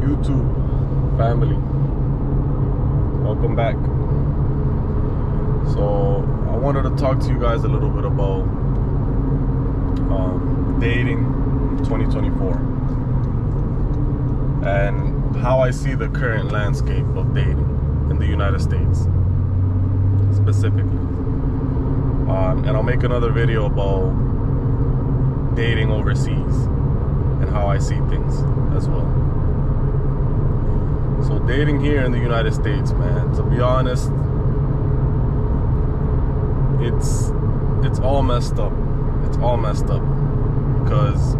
YouTube family, welcome back. So I wanted to talk to you guys a little bit about dating in 2024 and how I see the current landscape of dating in the United States specifically. And I'll make another video about dating overseas and how I see things as well. So dating here in the United States, man, to be honest, it's all messed up. It's all messed up because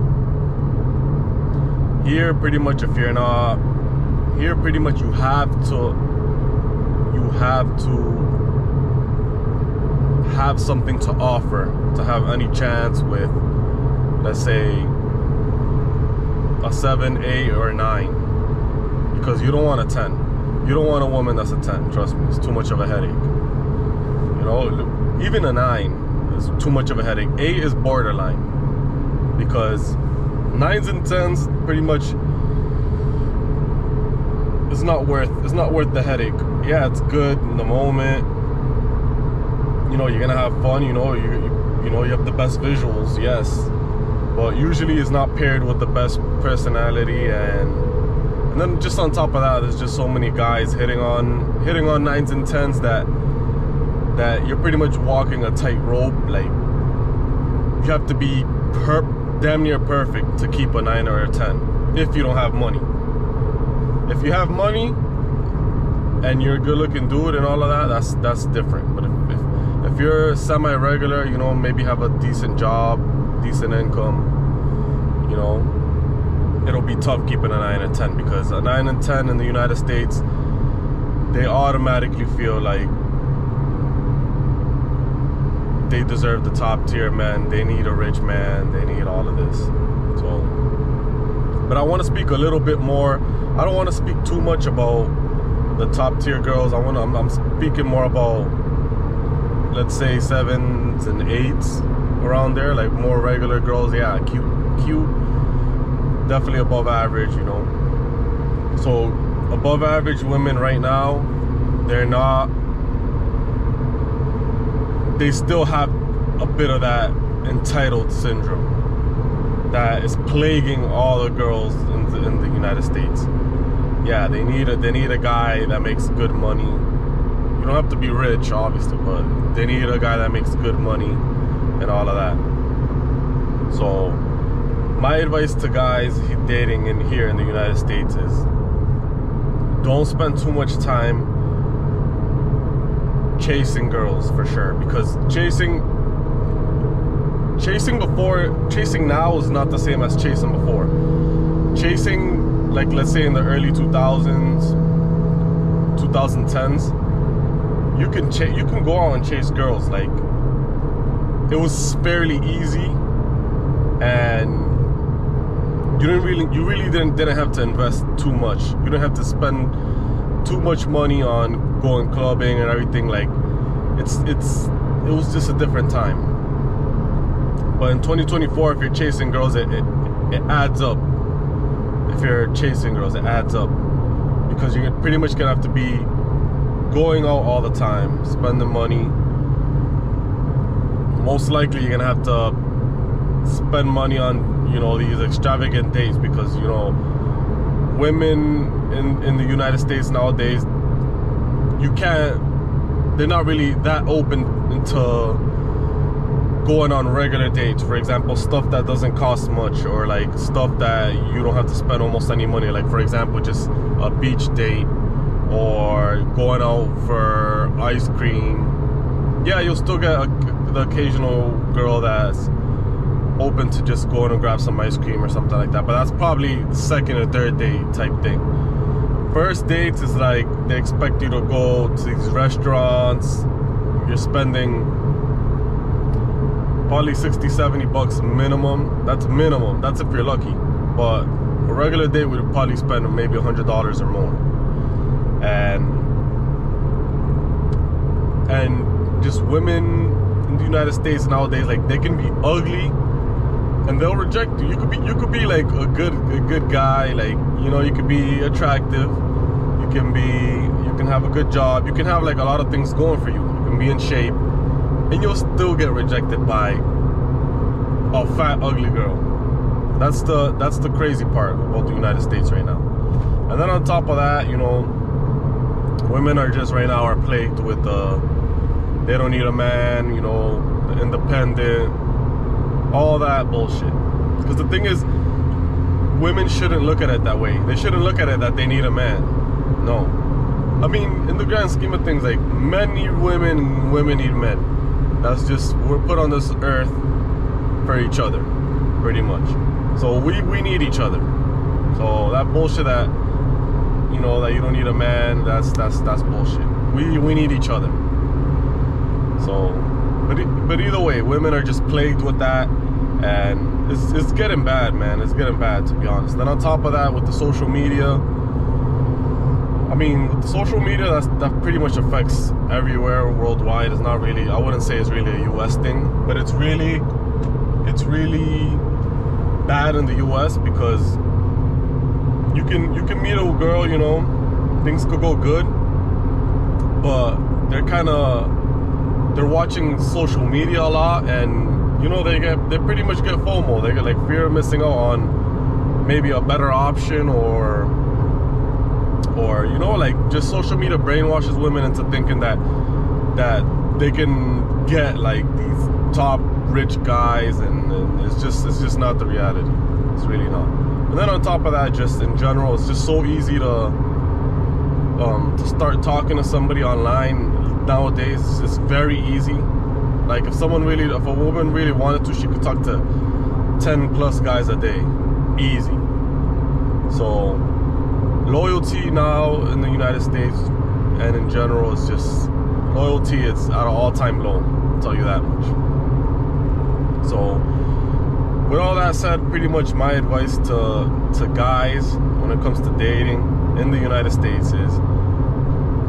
here, pretty much, if you're not here, pretty much you have to have something to offer to have any chance with, let's say, a 7, 8, or a 9. Because you don't want a 10. You don't want a woman that's a 10. Trust me, it's too much of a headache. You know, even a 9 is too much of a headache. 8 is borderline, because 9s and 10s pretty much it's not worth the headache. Yeah, it's good in the moment. You know, you're gonna have fun. You know, you have the best visuals, yes, but usually it's not paired with the best personality, and then just on top of that, there's just so many guys hitting on 9s and 10s that you're pretty much walking a tightrope. Like, you have to be damn near perfect to keep a 9 or a 10 if you don't have money. If you have money and you're a good looking dude and all of that, that's different. But if you're semi-regular, you know, maybe have a decent job, decent income, you know, it'll be tough keeping a 9 and 10, because a 9 and 10 in the United States, they automatically feel like they deserve the top tier man. They need a rich man. They need all of this. So, but I want to speak a little bit more. I don't want to speak too much about the top tier girls. I'm speaking more about, let's say, 7s and 8s around there, like more regular girls. Yeah, cute, definitely above average, you know. So above average women right now, they still have a bit of that entitled syndrome that is plaguing all the girls in the United States. Yeah, they need a guy that makes good money. You don't have to be rich, obviously, but they need a guy that makes good money and all of that. So my advice to guys dating here in the United States is, don't spend too much time chasing girls, for sure, because chasing now is not the same as chasing before. Chasing, like, let's say in the early 2000s, 2010s, you can go out and chase girls. Like, it was fairly easy, and you really didn't have to invest too much. You didn't have to spend too much money on going clubbing and everything. Like, it was just a different time. But in 2024, if you're chasing girls, it adds up. If you're chasing girls, it adds up, because you're pretty much gonna have to be going out all the time, spending money. Most likely you're gonna have to spend money on, you know, these extravagant dates, because, you know, women in the United States nowadays, they're not really that open to going on regular dates. For example, stuff that doesn't cost much, or like stuff that you don't have to spend almost any money, like, for example, just a beach date or going out for ice cream. Yeah, you'll still get the occasional girl that's open to just going and grab some ice cream or something like that, but that's probably the second or third date type thing. First dates is like, they expect you to go to these restaurants. You're spending probably 60, 70 bucks minimum. That's minimum. That's if you're lucky. But a regular date would probably spend maybe $100 or more. And just women in the United States nowadays, like, they can be ugly and they'll reject you. You could be like a good guy, like, you know, you could be attractive, you can have a good job, you can have like a lot of things going for you, you can be in shape, and you'll still get rejected by a fat, ugly girl. That's the crazy part about the United States right now. And then on top of that, you know, women are just right now are plagued with they don't need a man, you know, the independent, all that bullshit. Because the thing is, women shouldn't look at it that way. They shouldn't look at it that they need a man. No. I mean, in the grand scheme of things, like, men need women, women need men. That's just, we're put on this earth for each other, pretty much. So we need each other. So that bullshit that, you know, that you don't need a man, that's bullshit. We need each other. So, but either way, women are just plagued with that, and it's getting bad, man. It's getting bad, to be honest. Then on top of that, with the social media, I mean, with the social media, that pretty much affects everywhere worldwide. It's not really, I wouldn't say it's really a US thing, but it's really bad in the US, because you can meet a girl, you know, things could go good, but they're watching social media a lot, and, you know, they pretty much get FOMO. They get like fear of missing out on maybe a better option, or you know, like, just social media brainwashes women into thinking that they can get like these top rich guys, and it's just not the reality. It's really not. And then on top of that, just in general, it's just so easy to start talking to somebody online nowadays. It's just very easy. Like, if a woman really wanted to, she could talk to 10 plus guys a day, easy. So loyalty now in the United States and in general, is just, loyalty is at an all-time low, I'll tell you that much. So with all that said, pretty much my advice to guys when it comes to dating in the United States is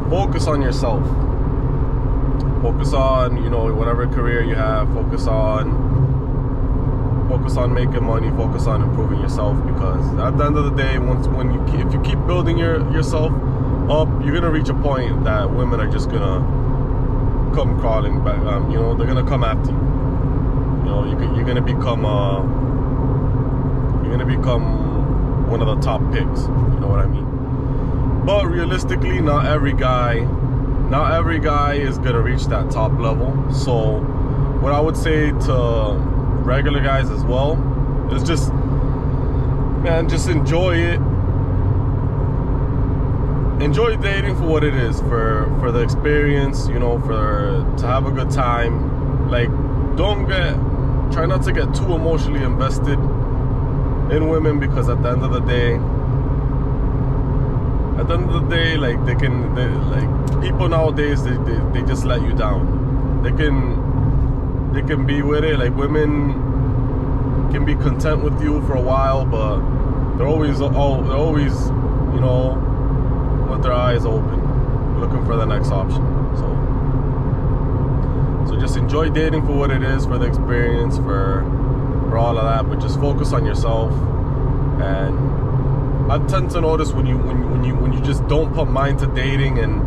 focus on yourself. Focus on, you know, whatever career you have, focus on making money, focus on improving yourself, because at the end of the day, if you keep building yourself up, you're gonna reach a point that women are just gonna come crawling back. You know, they're gonna come after you. You know, you're gonna become one of the top picks. You know what I mean? But realistically, not every guy is gonna reach that top level. So what I would say to regular guys as well is just enjoy it. Enjoy dating for what it is, for the experience, you know, to have a good time. Like, try not to get too emotionally invested in women, because at the end of the day, like, people nowadays, they just let you down. They can be with it, like, women can be content with you for a while, but they're always, you know, with their eyes open, looking for the next option. So just enjoy dating for what it is, for the experience, for all of that, but just focus on yourself. And I tend to notice when you just don't put mind to dating, and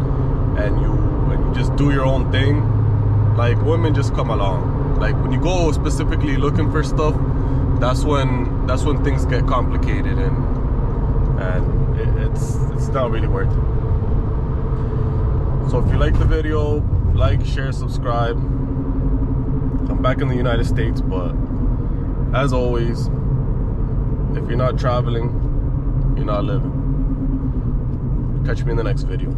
you just do your own thing, like, women just come along. Like, when you go specifically looking for stuff, that's when things get complicated, and it's not really worth it. So if you like the video, like, share, subscribe. I'm back in the United States, but as always, if you're not traveling, you're not living. Catch me in the next video.